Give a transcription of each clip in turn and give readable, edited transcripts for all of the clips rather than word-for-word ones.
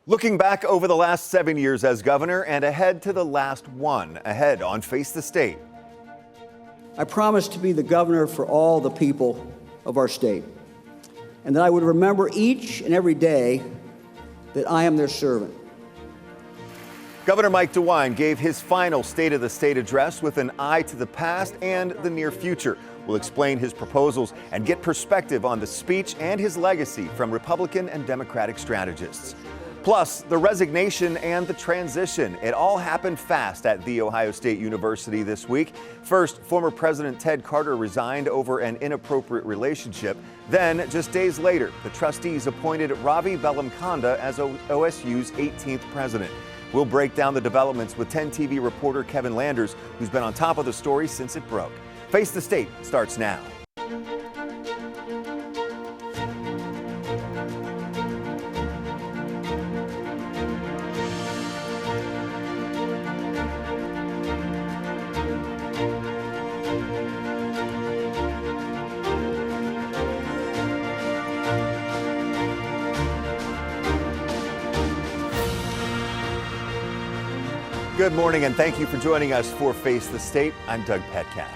Looking back over the last 7 years as governor and ahead to the last one, ahead on Face the State. I promised to be the governor for all the people of our state, and that I would remember each and every day that I am their servant. Governor Mike DeWine gave his final State of the State address with an eye to the past and the near future. We'll explain his proposals and get perspective on the speech and his legacy from Republican and Democratic strategists. Plus, the resignation and the transition. It all happened fast at The Ohio State University this week. First, former President Ted Carter resigned over an inappropriate relationship. Then, just days later, the trustees appointed Ravi Bellamkonda as OSU's 18th president. We'll break down the developments with 10 TV reporter Kevin Landers, who's been on top of the story since it broke. Face the State starts now. Good morning and thank you for joining us for Face the State. I'm Doug Petcash.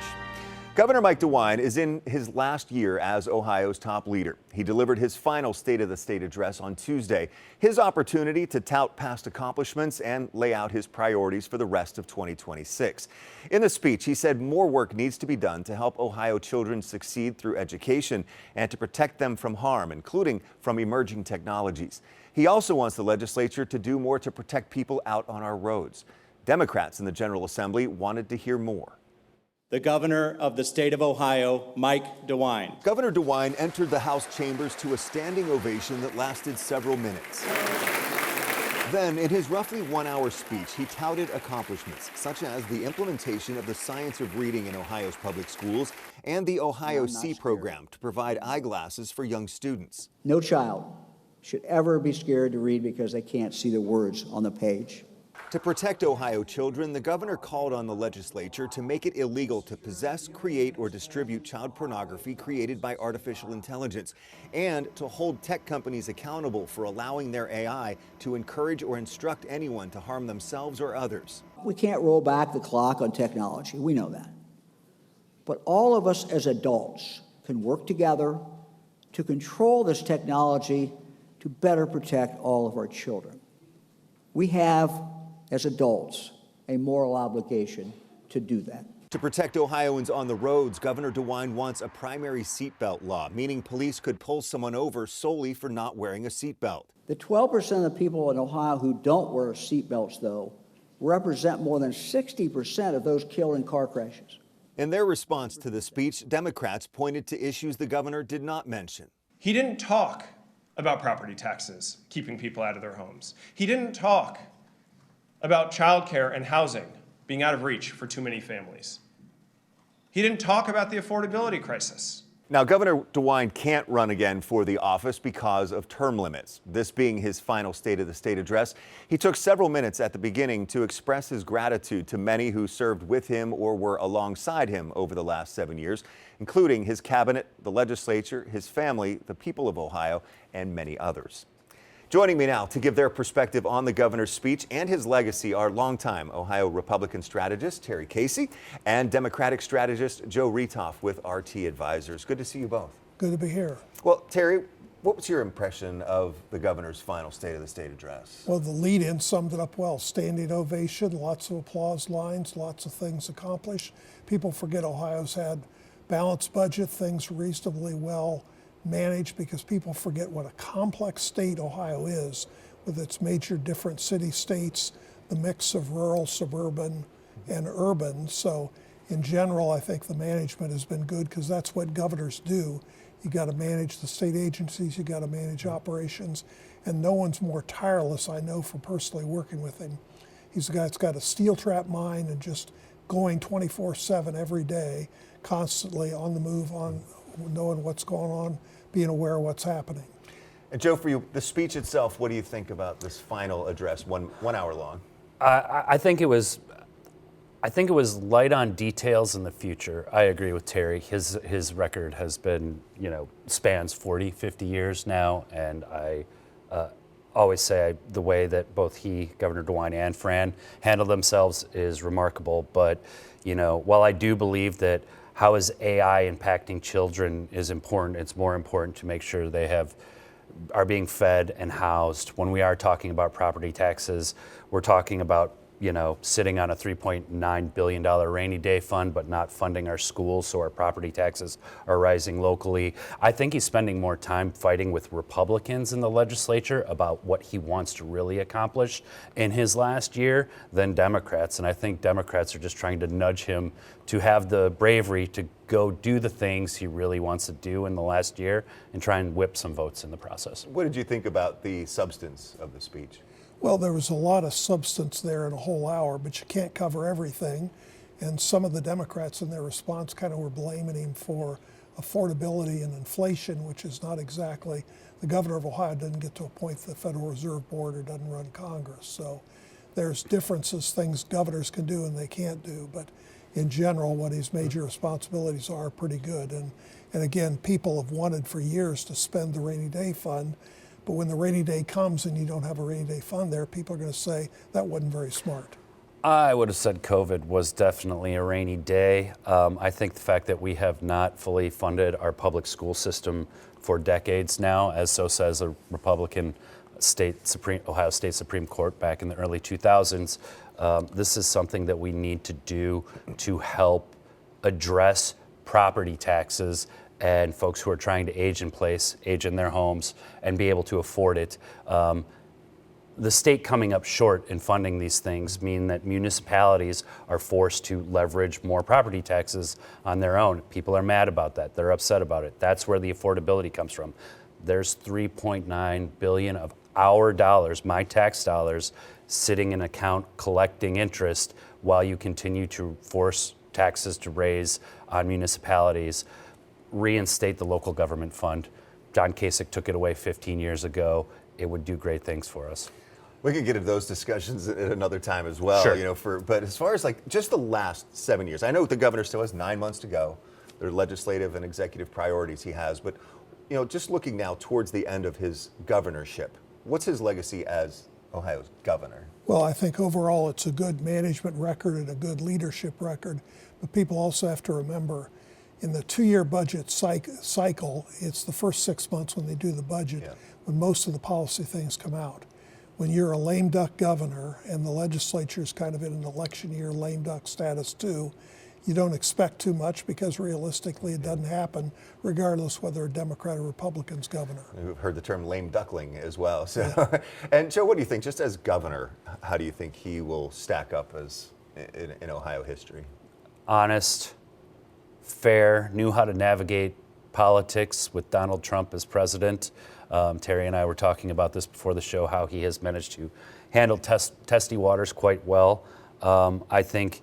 Governor Mike DeWine is in his last year as Ohio's top leader. He delivered his final State of the State address on Tuesday, his opportunity to tout past accomplishments and lay out his priorities for the rest of 2026. In the speech, he said more work needs to be done to help Ohio children succeed through education and to protect them from harm, including from emerging technologies. He also wants the legislature to do more to protect people out on our roads. Democrats in the General Assembly wanted to hear more. The governor of the state of Ohio, Mike DeWine. Governor DeWine entered the House chambers to a standing ovation that lasted several minutes. Then, in his roughly 1-hour speech, he touted accomplishments such as the implementation of the science of reading in Ohio's public schools and the Ohio C program to provide eyeglasses for young students. No child should ever be scared to read because they can't see the words on the page. To protect Ohio children, the governor called on the legislature to make it illegal to possess, create, or distribute child pornography created by artificial intelligence, and to hold tech companies accountable for allowing their AI to encourage or instruct anyone to harm themselves or others. We can't roll back the clock on technology. We know that. But all of us as adults can work together to control this technology to better protect all of our children. We have, as adults, a moral obligation to do that. To protect Ohioans on the roads, Governor DeWine wants a primary seatbelt law, meaning police could pull someone over solely for not wearing a seatbelt. The 12% of the people in Ohio who don't wear seatbelts, though, represent more than 60% of those killed in car crashes. In their response to the speech, Democrats pointed to issues the governor did not mention. He didn't talk about property taxes, keeping people out of their homes. He didn't talk about childcare and housing being out of reach for too many families. He didn't talk about the affordability crisis. Now, Governor DeWine can't run again for the office because of term limits. This being his final State of the State address, he took several minutes at the beginning to express his gratitude to many who served with him or were alongside him over the last 7 years, including his cabinet, the legislature, his family, the people of Ohio, and many others. Joining me now to give their perspective on the governor's speech and his legacy are longtime Ohio Republican strategist Terry Casey and Democratic strategist Joe Retoff with RT Advisors. Good to see you both. Good to be here. Well, Terry, what was your impression of the governor's final State of the State address? Well, the lead-in summed it up well. Standing ovation, lots of applause lines, lots of things accomplished. People forget Ohio's had balanced budget, things reasonably well managed, because people forget what a complex state Ohio is with its major different city states, the mix of rural, suburban, and urban. So in general, I think the management has been good because that's what governors do. You got to manage the state agencies, you got to manage operations, and no one's more tireless, I know, for personally working with him. He's a guy that's got a steel trap mind and just going 24/7 every day, constantly on the move, on knowing what's going on, being aware of what's happening. And Joe, for you, the speech itself, what do you think about this final address, one hour long? I think it was light on details in the future. I agree with Terry. His record has been, spans 40, 50 years now, and always say the way that both he, Governor DeWine, and Fran handle themselves is remarkable. But, you know, while I do believe that how is AI impacting children is important, it's more important to make sure they are being fed and housed. When we are talking about property taxes, we're talking about, you know, sitting on a $3.9 billion rainy day fund, but not funding our schools, so our property taxes are rising locally. I think he's spending more time fighting with Republicans in the legislature about what he wants to really accomplish in his last year than Democrats. And I think Democrats are just trying to nudge him to have the bravery to go do the things he really wants to do in the last year and try and whip some votes in the process. What did you think about the substance of the speech? Well, there was a lot of substance there in a whole hour, but you can't cover everything. And some of the Democrats in their response kind of were blaming him for affordability and inflation, which is not exactly, the governor of Ohio doesn't get to appoint the Federal Reserve Board or doesn't run Congress. So there's differences, things governors can do and they can't do. But in general, what his major responsibilities are pretty good. And again, people have wanted for years to spend the rainy day fund. But when the rainy day comes and you don't have a rainy day fund there, people are going to say that wasn't very smart. I would have said COVID was definitely a rainy day. I think the fact that we have not fully funded our public school system for decades now, as so says a Republican Ohio State Supreme Court back in the early 2000s, this is something that we need to do to help address property taxes and folks who are trying to age in their homes and be able to afford it. The state coming up short in funding these things mean that municipalities are forced to leverage more property taxes on their own. People are mad about that. They're upset about it. That's where the affordability comes from. There's $3.9 billion of our dollars, my tax dollars, sitting in an account collecting interest while you continue to force taxes to raise on municipalities. Reinstate the local government fund. John Kasich took it away 15 years ago. It would do great things for us. We can get into those discussions at another time as well. Sure. You know, but as far as like just the last 7 years, I know the governor still has 9 months to go. There are legislative and executive priorities he has, but you know, just looking now towards the end of his governorship, what's his legacy as Ohio's governor? Well, I think overall it's a good management record and a good leadership record, but people also have to remember in the 2-year budget cycle, it's the first 6 months when they do the budget, when most of the policy things come out. When you're a lame duck governor and the legislature is kind of in an election year lame duck status too, you don't expect too much because realistically it doesn't happen regardless whether a Democrat or Republican's governor. We've heard the term lame duckling as well. So, and Joe, what do you think, just as governor, how do you think he will stack up as in Ohio history? Honest, fair, knew how to navigate politics with Donald Trump as president. Terry and I were talking about this before the show, how he has managed to handle testy waters quite well. I think,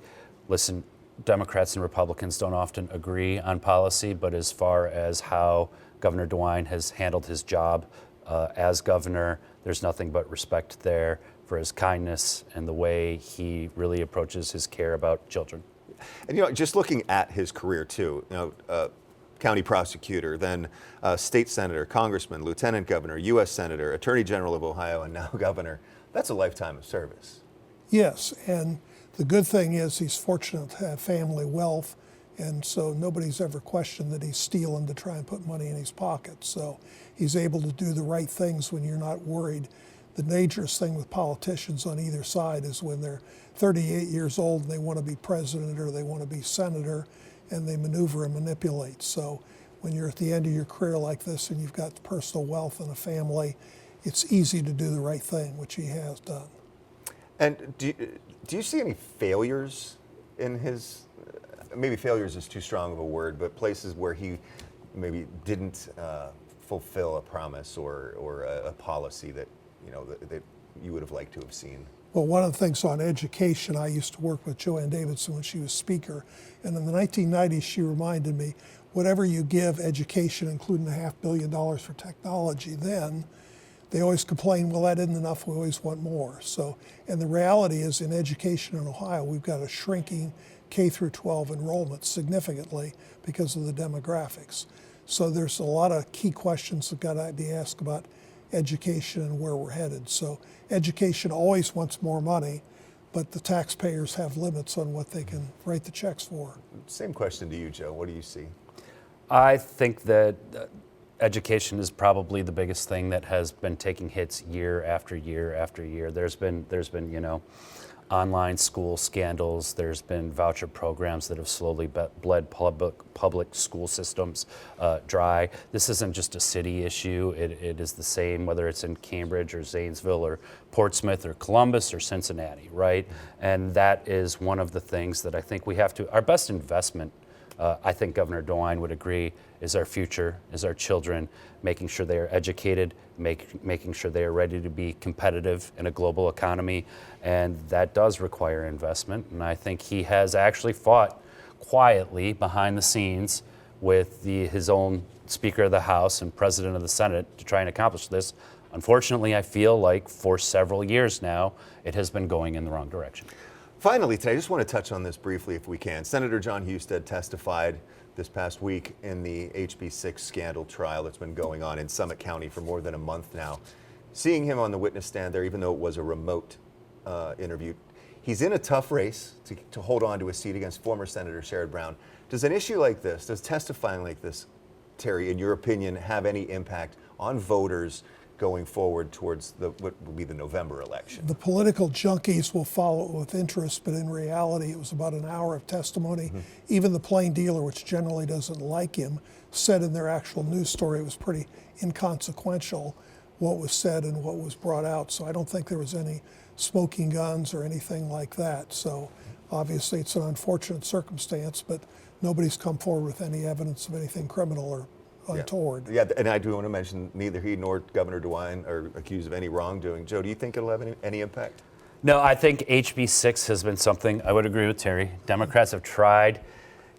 listen, Democrats and Republicans don't often agree on policy, but as far as how Governor DeWine has handled his job as governor, there's nothing but respect there for his kindness and the way he really approaches his care about children. And you know, just looking at his career too, you know, county prosecutor, then state senator, congressman, lieutenant governor, U.S. senator, attorney general of Ohio, and now governor. That's a lifetime of service. Yes, and the good thing is he's fortunate to have family wealth, and so nobody's ever questioned that he's stealing to try and put money in his pocket. So he's able to do the right things when you're not worried. The dangerous thing with politicians on either side is when they're 38 years old and they want to be president or they want to be senator, and they maneuver and manipulate. So when you're at the end of your career like this and you've got personal wealth and a family, it's easy to do the right thing, which he has done. And do you see any failures in his, maybe failures is too strong of a word, but places where he maybe didn't fulfill a promise or a policy that, you know, that you would have liked to have seen? Well, one of the things on education, I used to work with Joanne Davidson when she was speaker, and in the 1990s she reminded me, whatever you give education, including $500 million for technology then, they always complain, well, that isn't enough, we always want more. So, and the reality is in education in Ohio, we've got a shrinking K through 12 enrollment significantly because of the demographics. So there's a lot of key questions that got to be asked about education and where we're headed. So education always wants more money, but the taxpayers have limits on what they can write the checks for. Same question to you, Joe. What do you see? I think that education is probably the biggest thing that has been taking hits year after year after year. There's been online school scandals. There's been voucher programs that have slowly bled public school systems dry. This isn't just a city issue. It is the same whether it's in Cambridge or Zanesville or Portsmouth or Columbus or Cincinnati, right? And that is one of the things that I think we have to, our best investment, I think Governor DeWine would agree, is our future, is our children, making sure they are educated, making sure they are ready to be competitive in a global economy, and that does require investment. And I think he has actually fought quietly behind the scenes with his own Speaker of the House and President of the Senate to try and accomplish this. Unfortunately, I feel like for several years now, it has been going in the wrong direction. Finally, today, I just want to touch on this briefly if we can. Senator Jon Husted testified this past week in the HB6 scandal trial that's been going on in Summit County for more than a month now. Seeing him on the witness stand there, even though it was a remote interview, he's in a tough race to hold on to a seat against former Senator Sherrod Brown. Does an issue like this, does testifying like this, Terry, in your opinion, have any impact on voters going forward towards what will be the November election? The political junkies will follow it with interest, but in reality, it was about an hour of testimony. Mm-hmm. Even the plain dealer, which generally doesn't like him, said in their actual news story it was pretty inconsequential what was said and what was brought out. So I don't think there was any smoking guns or anything like that. So obviously it's an unfortunate circumstance, but nobody's come forward with any evidence of anything criminal or untoward. Yeah, and I do want to mention neither he nor Governor DeWine are accused of any wrongdoing. Joe, do you think it'll have any impact? No, I think HB6 has been something, I would agree with Terry. Democrats have tried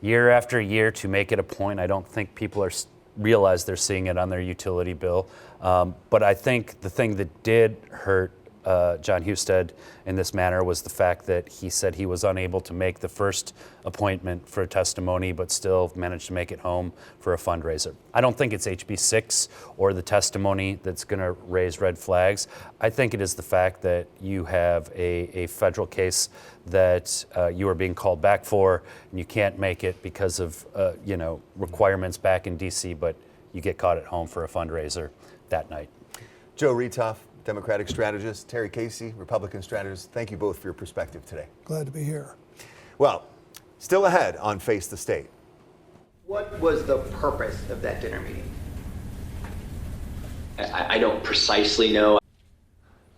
year after year to make it a point. I don't think people realize they're seeing it on their utility bill. But I think the thing that did hurt Jon Husted in this manner was the fact that he said he was unable to make the first appointment for testimony, but still managed to make it home for a fundraiser. I don't think it's HB6 or the testimony that's going to raise red flags. I think it is the fact that you have a federal case that you are being called back for, and you can't make it because of requirements back in D.C., but you get caught at home for a fundraiser that night. Joe Retoff, Democratic strategist, Terry Casey, Republican strategist, thank you both for your perspective today. Glad to be here. Well, still ahead on Face the State. What was the purpose of that dinner meeting? I don't precisely know.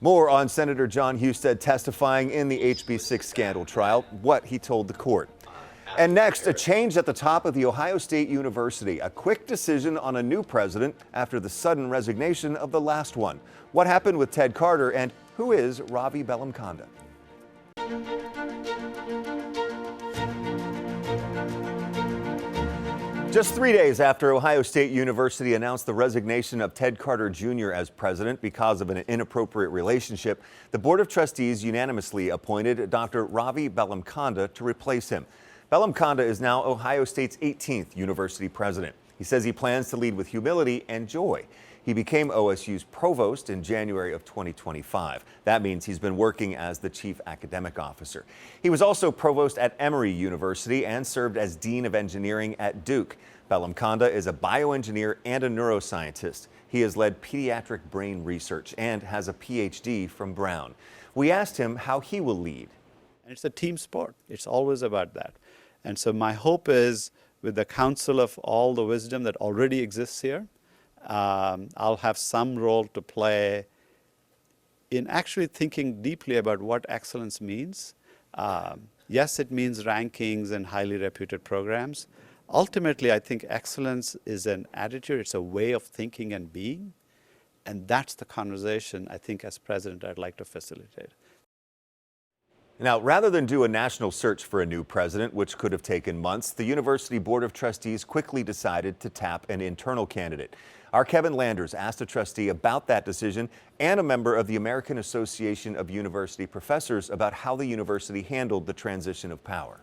More on Senator Jon Husted testifying in the HB6 scandal trial, what he told the court. And next, a change at the top of the Ohio State University. A quick decision on a new president after the sudden resignation of the last one. What happened with Ted Carter, and who is Ravi Bellamkonda? Just 3 days after Ohio State University announced the resignation of Ted Carter Jr. as president because of an inappropriate relationship, the Board of Trustees unanimously appointed Dr. Ravi Bellamkonda to replace him. Bellamkonda is now Ohio State's 18th university president. He says he plans to lead with humility and joy. He became OSU's provost in January of 2025. That means he's been working as the chief academic officer. He was also provost at Emory University and served as dean of engineering at Duke. Bellamkonda is a bioengineer and a neuroscientist. He has led pediatric brain research and has a PhD from Brown. We asked him how he will lead. It's a team sport. It's always about that. And so my hope is, with the counsel of all the wisdom that already exists here, I'll have some role to play in actually thinking deeply about what excellence means. Yes, it means rankings and highly reputed programs. Ultimately, I think excellence is an attitude. It's a way of thinking and being. And that's the conversation, I think, as president, I'd like to facilitate. Now, rather than do a national search for a new president, which could have taken months, the University Board of Trustees quickly decided to tap an internal candidate. Our Kevin Landers asked a trustee about that decision and a member of the American Association of University Professors about how the university handled the transition of power.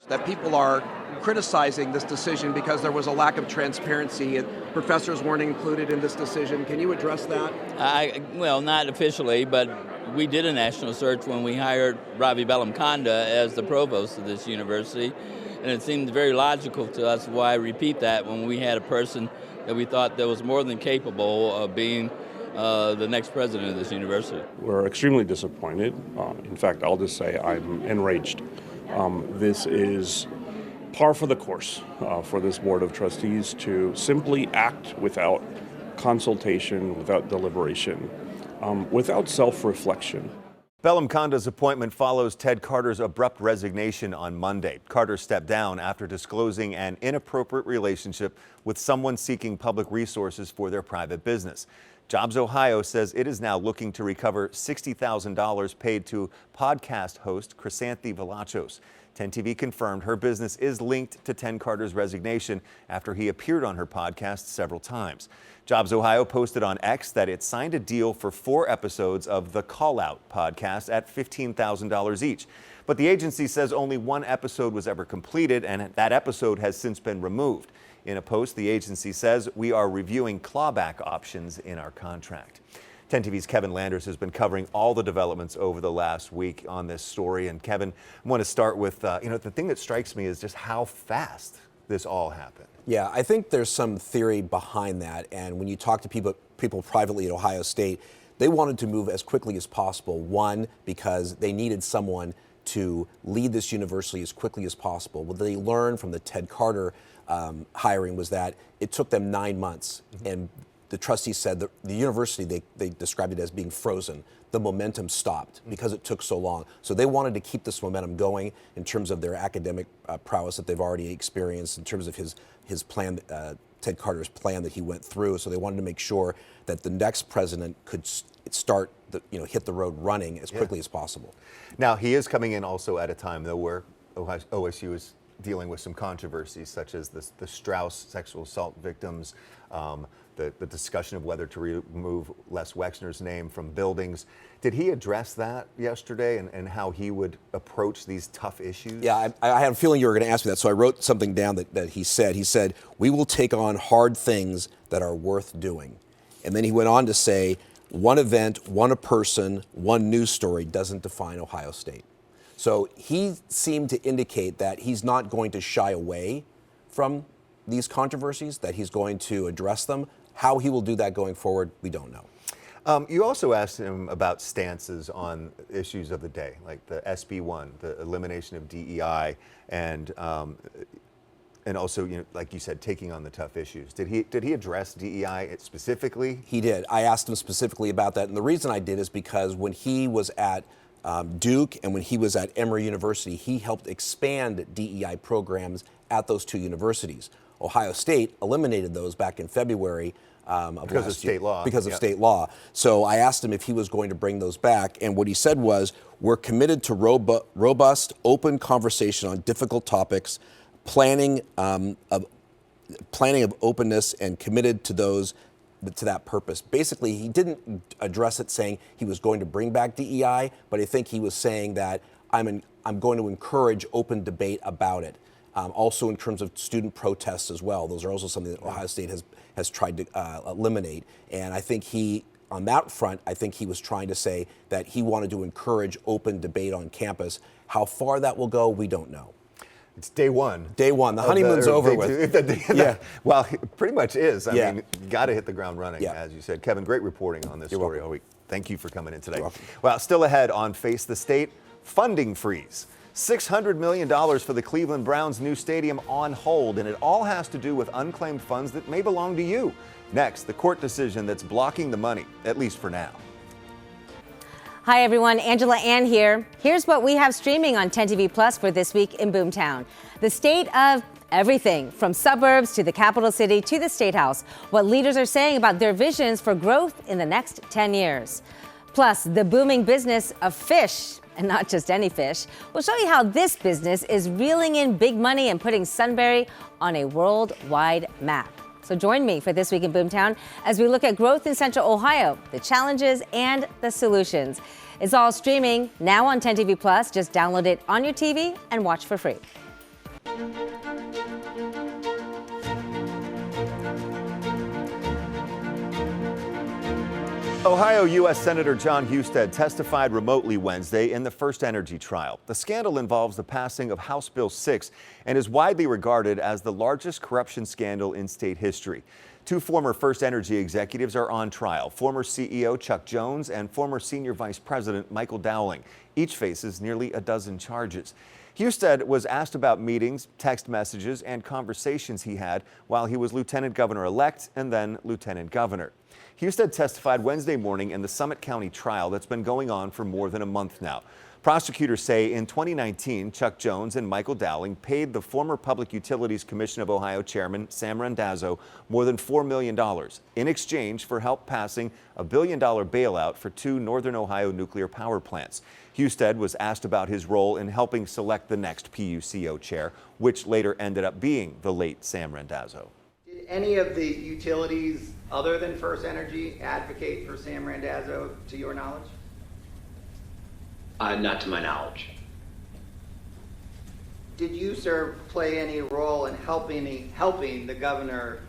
That people are criticizing this decision because there was a lack of transparency and professors weren't included in this decision. Can you address that? Well, not officially, but we did a national search when we hired Ravi Bellamkonda as the provost of this university, and it seemed very logical to us why repeat that when we had a person that we thought that was more than capable of being the next president of this university. We're extremely disappointed. In fact, I'll just say I'm enraged. This is par for the course for this Board of Trustees to simply act without consultation, without deliberation, without self-reflection. Bellamkonda's appointment follows Ted Carter's abrupt resignation on Monday. Carter stepped down after disclosing an inappropriate relationship with someone seeking public resources for their private business. Jobs Ohio says it is now looking to recover $60,000 paid to podcast host Chrysanthi Velachos. 10 TV confirmed her business is linked to Ted Carter's resignation after he appeared on her podcast several times. Jobs Ohio posted on X that it signed a deal for 4 episodes of the Call Out podcast at $15,000 each. But the agency says only 1 episode was ever completed, and that episode has since been removed. In a post, the agency says, "We are reviewing clawback options in our contract." 10 TV's Kevin Landers has been covering all the developments over the last week on this story. And Kevin, I want to start with, the thing that strikes me is just how fast this all happened. Yeah, I think there's some theory behind that. And when you talk to people privately at Ohio State, they wanted to move as quickly as possible. One, because they needed someone to lead this university as quickly as possible. What they learned from the Ted Carter hiring was that it took them 9 months. And the trustees said that the university, they described it as being frozen. The momentum stopped because it took so long. So they wanted to keep this momentum going in terms of their academic prowess that they've already experienced, in terms of his plan, Ted Carter's plan that he went through. So they wanted to make sure that the next president could start, hit the road running as quickly as possible. Now, he is coming in also at a time, though, where OSU is dealing with some controversies, such as the Strauss sexual assault victims, the discussion of whether to remove Les Wexner's name from buildings. Did he address that yesterday and how he would approach these tough issues? Yeah, I had a feeling you were going to ask me that, so I wrote something down that he said. He said, "We will take on hard things that are worth doing." And then he went on to say, "One event, one person, one news story doesn't define Ohio State." So he seemed to indicate that he's not going to shy away from these controversies, that he's going to address them. How he will do that going forward, we don't know. You also asked him about stances on issues of the day, like the SB1, the elimination of DEI, and also, like you said, taking on the tough issues. Did he address DEI specifically? He did. I asked him specifically about that, and the reason I did is because when he was at Duke and when he was at Emory University, he helped expand DEI programs at those 2 universities. Ohio State eliminated those back in February because of state law. Because of state law. So I asked him if he was going to bring those back, and what he said was, "We're committed to robust, open conversation on difficult topics, planning of openness, and committed to that purpose." Basically, he didn't address it saying he was going to bring back DEI, but I think he was saying that I'm going to encourage open debate about it. Also in terms of student protests as well. Those are also something that Ohio State has tried to eliminate. And I think on that front, I think he was trying to say that he wanted to encourage open debate on campus. How far that will go, we don't know. It's day one. Day one. The honeymoon's over with. Yeah. Well, it pretty much is. I mean, you got to hit the ground running, as you said. Kevin, great reporting on this story all week. Thank you for coming in today. Well, still ahead on Face the State, funding freeze. $600 million for the Cleveland Browns' new stadium on hold, and it all has to do with unclaimed funds that may belong to you. Next, the court decision that's blocking the money, at least for now. Hi, everyone. Angela Ann here. Here's what we have streaming on 10 TV Plus for this week in Boomtown. The state of everything, from suburbs to the capital city to the State House. What leaders are saying about their visions for growth in the next 10 years. Plus, the booming business of fish. And not just any fish. We'll show you how this business is reeling in big money and putting Sunbury on a worldwide map. So join me for This Week in Boomtown as we look at growth in Central Ohio, the challenges and the solutions. It's all streaming now on 10 TV Plus. Just download it on your TV and watch for free. Ohio U.S. Senator Jon Husted testified remotely Wednesday in the FirstEnergy trial. The scandal involves the passing of House Bill 6 and is widely regarded as the largest corruption scandal in state history. Two former FirstEnergy executives are on trial, former CEO Chuck Jones and former Senior Vice President Michael Dowling. Each faces nearly a dozen charges. Husted was asked about meetings, text messages, and conversations he had while he was Lieutenant Governor-elect and then Lieutenant Governor. Husted testified Wednesday morning in the Summit County trial that's been going on for more than a month now. Prosecutors say in 2019, Chuck Jones and Michael Dowling paid the former Public Utilities Commission of Ohio Chairman Sam Randazzo more than $4 million in exchange for help passing a $1 billion bailout for two Northern Ohio nuclear power plants. Husted was asked about his role in helping select the next PUCO chair, which later ended up being the late Sam Randazzo. Did any of the utilities other than FirstEnergy advocate for Sam Randazzo, to your knowledge? Not to my knowledge. Did you, sir, play any role in helping the governor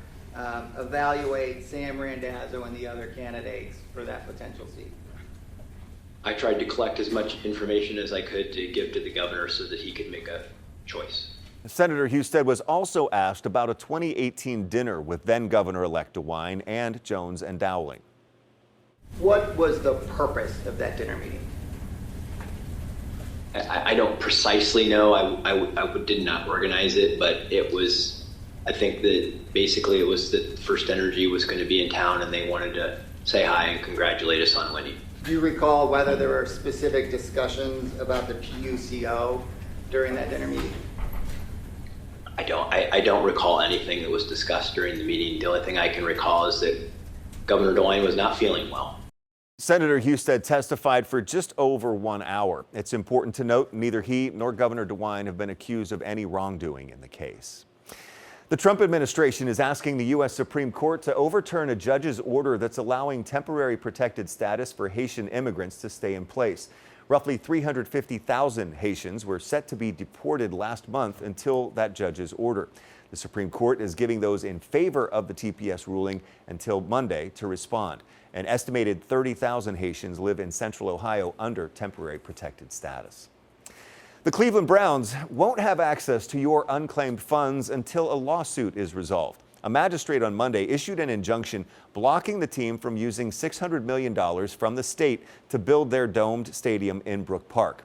evaluate Sam Randazzo and the other candidates for that potential seat? I tried to collect as much information as I could to give to the governor so that he could make a choice. Senator Husted was also asked about a 2018 dinner with then Governor-elect DeWine and Jones and Dowling. What was the purpose of that dinner meeting? I don't precisely know. I did not organize it, but it was, I think that basically it was that FirstEnergy was going to be in town and they wanted to say hi and congratulate us on winning. Do you recall whether there were specific discussions about the PUCO during that dinner meeting? I don't recall anything that was discussed during the meeting. The only thing I can recall is that Governor DeWine was not feeling well. Senator Husted testified for just over 1 hour. It's important to note neither he nor Governor DeWine have been accused of any wrongdoing in the case. The Trump administration is asking the U.S. Supreme Court to overturn a judge's order that's allowing temporary protected status for Haitian immigrants to stay in place. Roughly 350,000 Haitians were set to be deported last month until that judge's order. The Supreme Court is giving those in favor of the TPS ruling until Monday to respond. An estimated 30,000 Haitians live in central Ohio under temporary protected status. The Cleveland Browns won't have access to your unclaimed funds until a lawsuit is resolved. A magistrate on Monday issued an injunction blocking the team from using $600 million from the state to build their domed stadium in Brook Park.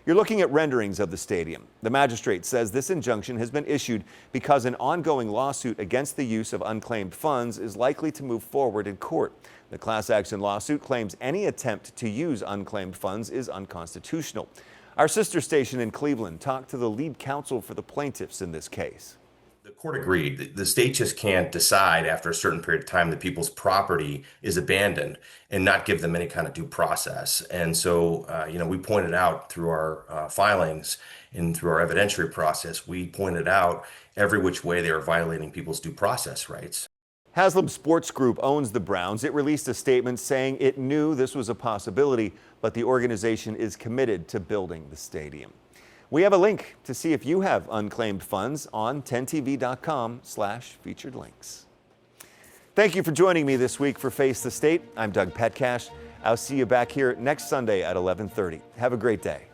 You're looking at renderings of the stadium. The magistrate says this injunction has been issued because an ongoing lawsuit against the use of unclaimed funds is likely to move forward in court. The class action lawsuit claims any attempt to use unclaimed funds is unconstitutional. Our sister station in Cleveland talked to the lead counsel for the plaintiffs in this case. The court agreed. The state just can't decide after a certain period of time that people's property is abandoned and not give them any kind of due process. And so, we pointed out through our filings and through our evidentiary process, we pointed out every which way they are violating people's due process rights. Haslam Sports Group owns the Browns. It released a statement saying it knew this was a possibility, but the organization is committed to building the stadium. We have a link to see if you have unclaimed funds on 10tv.com/featured links. Thank you for joining me this week for Face the State. I'm Doug Petcash. I'll see you back here next Sunday at 11:30. Have a great day.